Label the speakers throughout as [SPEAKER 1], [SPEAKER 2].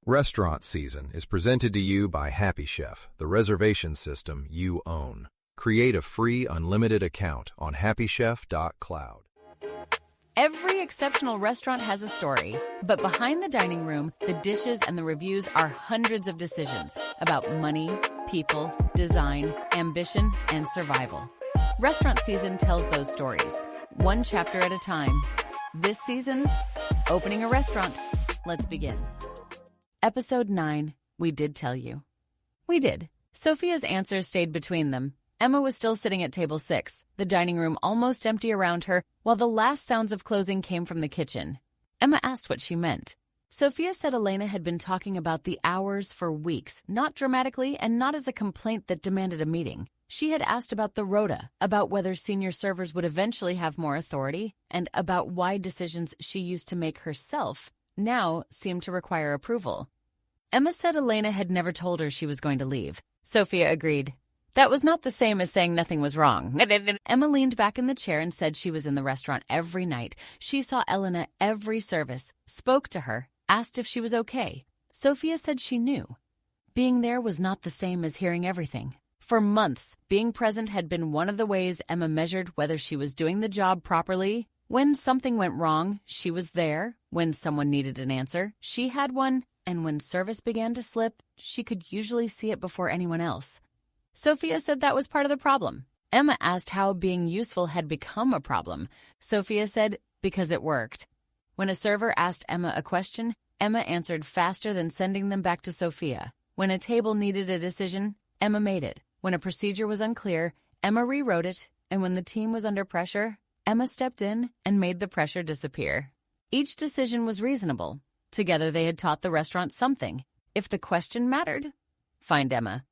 [SPEAKER 1] Restaurant season is presented to you by Happy Chef, the reservation system you own. Create a free unlimited account on happychef.cloud.
[SPEAKER 2] Every exceptional restaurant has a story, but behind the dining room, the dishes and the reviews are hundreds of decisions about money, people, design, ambition, and survival. Restaurant season tells those stories, one chapter at a time. This season, opening a restaurant. Let's begin. Episode 9, We Did Tell You. We did. Sofia's answer stayed between them. Emma was still sitting at table 6, the dining room almost empty around her, while the last sounds of closing came from the kitchen. Emma asked what she meant. Sofia said Elena had been talking about the hours for weeks, not dramatically and not as a complaint that demanded a meeting. She had asked about the rota, about whether senior servers would eventually have more authority, and about why decisions she used to make herself now seemed to require approval. Emma said Elena had never told her she was going to leave. Sofia agreed. That was not the same as saying nothing was wrong. Emma leaned back in the chair and said she was in the restaurant every night. She saw Elena every service, spoke to her, asked if she was okay. Sofia said she knew. Being there was not the same as hearing everything. For months, being present had been one of the ways Emma measured whether she was doing the job properly. When something went wrong, she was there. When someone needed an answer, she had one. And when service began to slip, she could usually see it before anyone else. Sofia said that was part of the problem. Emma asked how being useful had become a problem. Sofia said, because it worked. When a server asked Emma a question, Emma answered faster than sending them back to Sofia. When a table needed a decision, Emma made it. When a procedure was unclear, Emma rewrote it. And when the team was under pressure, Emma stepped in and made the pressure disappear. Each decision was reasonable. Together they had taught the restaurant something. If the question mattered, find Emma.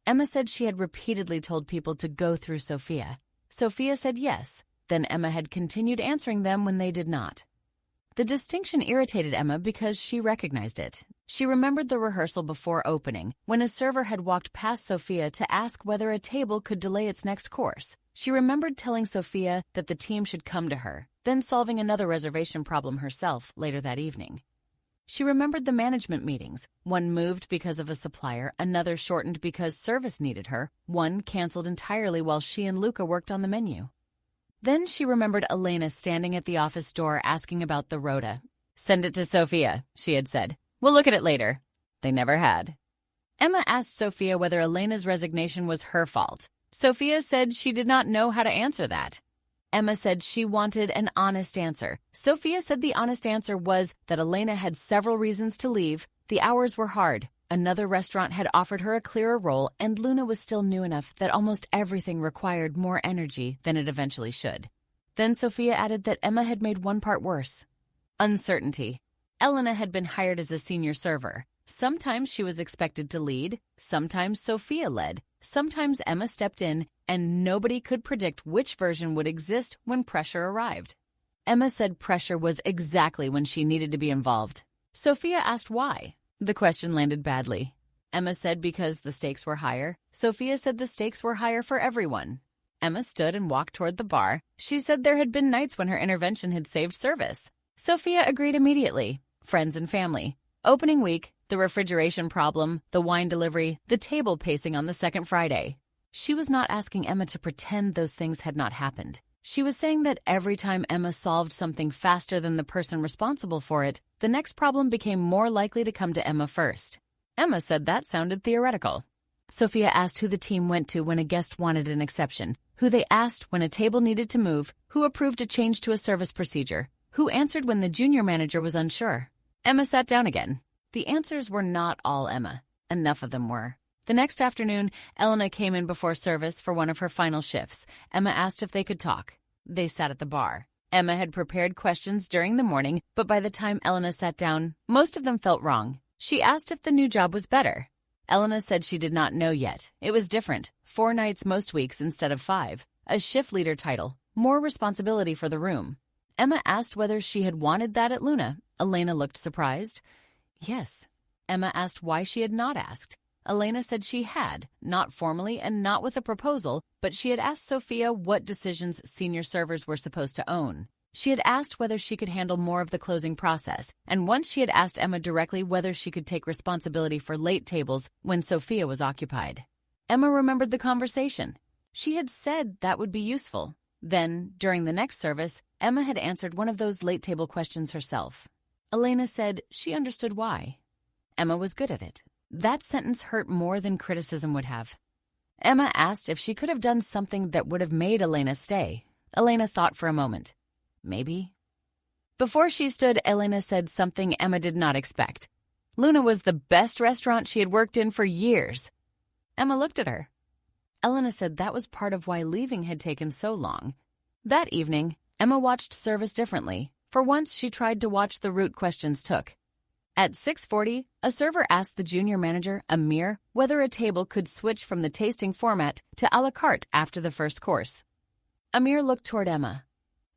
[SPEAKER 2] Emma said she had repeatedly told people to go through Sofia. Sofia said yes. Then Emma had continued answering them when they did not. The distinction irritated Emma because she recognized it. She remembered the rehearsal before opening, when a server had walked past Sofia to ask whether a table could delay its next course. She remembered telling Sofia that the team should come to her, then solving another reservation problem herself later that evening. She remembered the management meetings. One moved because of a supplier, another shortened because service needed her, one canceled entirely while she and Luca worked on the menu. Then she remembered Elena standing at the office door asking about the rota. Send it to Sofia, she had said. We'll look at it later. They never had. Emma asked Sofia whether Elena's resignation was her fault. Sofia said she did not know how to answer that. Emma said she wanted an honest answer. Sofia said the honest answer was that Elena had several reasons to leave. The hours were hard. Another restaurant had offered her a clearer role, and Luna was still new enough that almost everything required more energy than it eventually should. Then Sofia added that Emma had made one part worse. Uncertainty. Elena had been hired as a senior server. Sometimes she was expected to lead, sometimes Sofia led, sometimes Emma stepped in, and nobody could predict which version would exist when pressure arrived. Emma said pressure was exactly when she needed to be involved. Sofia asked why. The question landed badly. Emma said because the stakes were higher. Sofia said the stakes were higher for everyone. Emma stood and walked toward the bar. She said there had been nights when her intervention had saved service. Sofia agreed immediately. Friends and family. Opening week, the refrigeration problem, the wine delivery, the table pacing on the second Friday. She was not asking Emma to pretend those things had not happened. She was saying that every time Emma solved something faster than the person responsible for it, the next problem became more likely to come to Emma first. Emma said that sounded theoretical. Sofia asked who the team went to when a guest wanted an exception, who they asked when a table needed to move, who approved a change to a service procedure, who answered when the junior manager was unsure. Emma sat down again. The answers were not all Emma. Enough of them were. The next afternoon, Elena came in before service for one of her final shifts. Emma asked if they could talk. They sat at the bar. Emma had prepared questions during the morning, but by the time Elena sat down, most of them felt wrong. She asked if the new job was better. Elena said she did not know yet. It was different. 4 nights most weeks instead of 5. A shift leader title. More responsibility for the room. Emma asked whether she had wanted that at Luna. Elena looked surprised. Yes. Emma asked why she had not asked. Elena said she had, not formally and not with a proposal, but she had asked Sofia what decisions senior servers were supposed to own. She had asked whether she could handle more of the closing process, and once she had asked Emma directly whether she could take responsibility for late tables when Sofia was occupied. Emma remembered the conversation. She had said that would be useful. Then, during the next service, Emma had answered one of those late table questions herself. Elena said she understood why. Emma was good at it. That sentence hurt more than criticism would have. Emma asked if she could have done something that would have made Elena stay. Elena thought for a moment. Maybe. Before she stood, Elena said something Emma did not expect. Luna was the best restaurant she had worked in for years. Emma looked at her. Elena said that was part of why leaving had taken so long. That evening, Emma watched service differently. For once, she tried to watch the route questions took. At 6:40, a server asked the junior manager, Amir, whether a table could switch from the tasting format to a la carte after the first course. Amir looked toward Emma.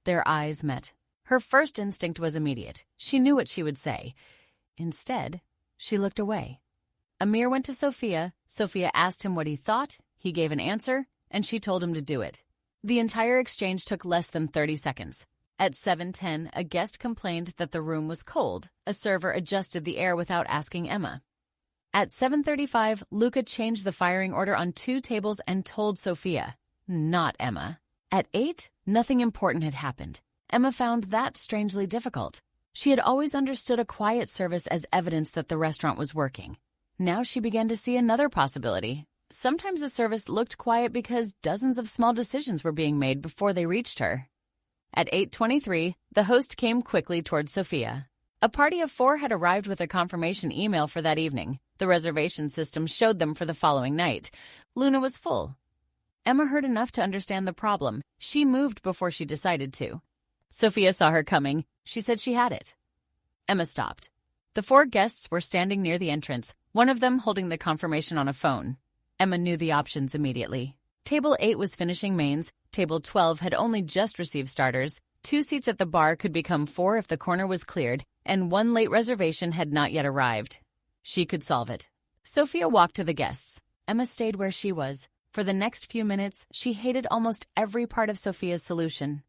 [SPEAKER 2] Their eyes met. Her first instinct was immediate. She knew what she would say. Instead, she looked away. Amir went to Sofia. Sofia asked him what he thought. He gave an answer, and she told him to do it. The entire exchange took less than 30 seconds. At 7:10, a guest complained that the room was cold. A server adjusted the air without asking Emma. At 7:35, Luca changed the firing order on 2 tables and told Sofia, not Emma. At 8, nothing important had happened. Emma found that strangely difficult. She had always understood a quiet service as evidence that the restaurant was working. Now she began to see another possibility. Sometimes a service looked quiet because dozens of small decisions were being made before they reached her. At 8:23, the host came quickly toward Sofia. A party of 4 had arrived with a confirmation email for that evening. The reservation system showed them for the following night. Luna was full. Emma heard enough to understand the problem. She moved before she decided to. Sofia saw her coming. She said she had it. Emma stopped. The 4 guests were standing near the entrance, one of them holding the confirmation on a phone. Emma knew the options immediately. Table 8 was finishing mains. Table 12 had only just received starters. 2 seats at the bar could become 4 if the corner was cleared, and 1 late reservation had not yet arrived. She could solve it. Sofia walked to the guests. Emma stayed where she was. For the next few minutes, she hated almost every part of Sofia's solution.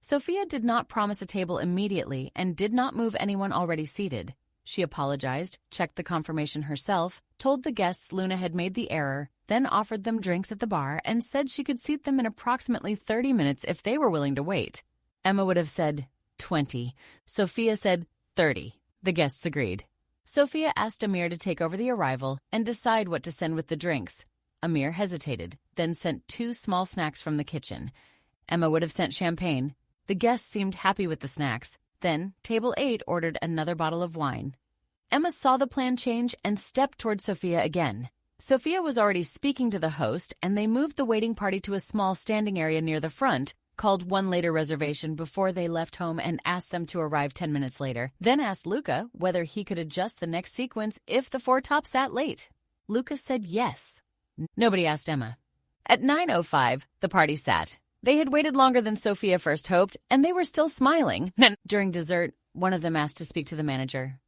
[SPEAKER 2] Sofia did not promise a table immediately and did not move anyone already seated. She apologized, checked the confirmation herself, told the guests Luna had made the error, then offered them drinks at the bar and said she could seat them in approximately 30 minutes if they were willing to wait. Emma would have said 20. Sofia said 30. The guests agreed. Sofia asked Amir to take over the arrival and decide what to send with the drinks. Amir hesitated, then sent 2 small snacks from the kitchen. Emma would have sent champagne. The guests seemed happy with the snacks. Then, table 8 ordered another bottle of wine. Emma saw the plan change and stepped toward Sofia again. Sofia was already speaking to the host, and they moved the waiting party to a small standing area near the front, called 1 later reservation before they left home and asked them to arrive 10 minutes later, then asked Luca whether he could adjust the next sequence if the 4 top sat late. Luca said yes. Nobody asked Emma. At 9:05, the party sat. They had waited longer than Sofia first hoped, and they were still smiling. During dessert, one of them asked to speak to the manager.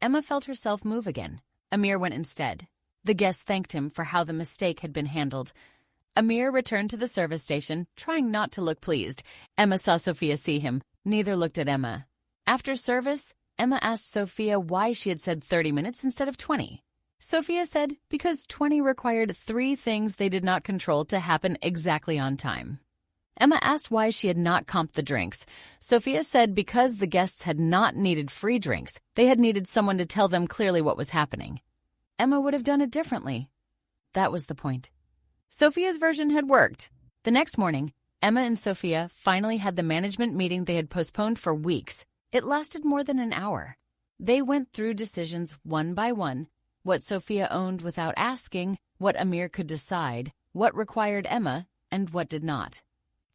[SPEAKER 2] Emma felt herself move again. Amir went instead. The guests thanked him for how the mistake had been handled. Amir returned to the service station, trying not to look pleased. Emma saw Sofia see him. Neither looked at Emma. After service, Emma asked Sofia why she had said 30 minutes instead of 20. Sofia said because 20 required 3 things they did not control to happen exactly on time. Emma asked why she had not comped the drinks. Sofia said because the guests had not needed free drinks, they had needed someone to tell them clearly what was happening. Emma would have done it differently. That was the point. Sofia's version had worked. The next morning, Emma and Sofia finally had the management meeting they had postponed for weeks. It lasted more than an hour. They went through decisions one by one, what Sofia owned without asking, what Amir could decide, what required Emma, and what did not.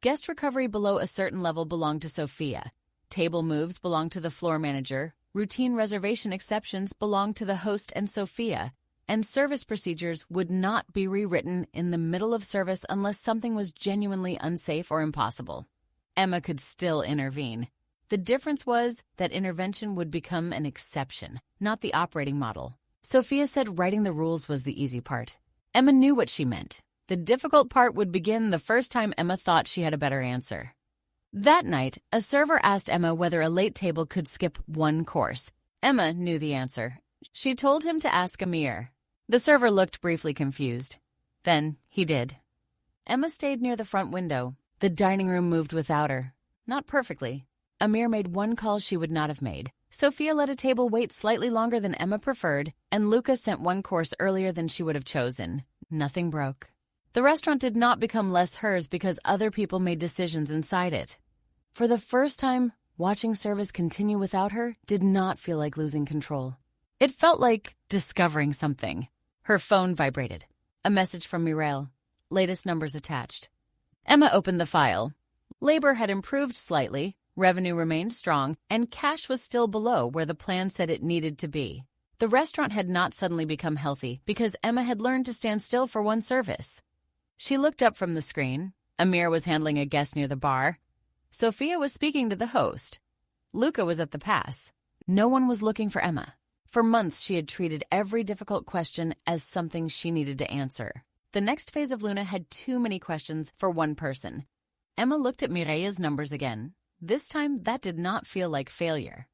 [SPEAKER 2] Guest recovery below a certain level belonged to Sofia. Table moves belonged to the floor manager. Routine reservation exceptions belonged to the host and Sofia. And service procedures would not be rewritten in the middle of service unless something was genuinely unsafe or impossible. Emma could still intervene. The difference was that intervention would become an exception, not the operating model. Sofia said writing the rules was the easy part. Emma knew what she meant. The difficult part would begin the first time Emma thought she had a better answer. That night, a server asked Emma whether a late table could skip one course. Emma knew the answer. She told him to ask Amir. The server looked briefly confused. Then he did. Emma stayed near the front window. The dining room moved without her. Not perfectly. Amir made one call she would not have made. Sofia let a table wait slightly longer than Emma preferred, and Luca sent one course earlier than she would have chosen. Nothing broke. The restaurant did not become less hers because other people made decisions inside it. For the first time, watching service continue without her did not feel like losing control. It felt like discovering something. Her phone vibrated. A message from Mireille. Latest numbers attached. Emma opened the file. Labor had improved slightly, revenue remained strong, and cash was still below where the plan said it needed to be. The restaurant had not suddenly become healthy because Emma had learned to stand still for one service. She looked up from the screen. Amir was handling a guest near the bar. Sofia was speaking to the host. Luca was at the pass. No one was looking for Emma. For months, she had treated every difficult question as something she needed to answer. The next phase of Luna had too many questions for one person. Emma looked at Mireille's numbers again. This time, that did not feel like failure.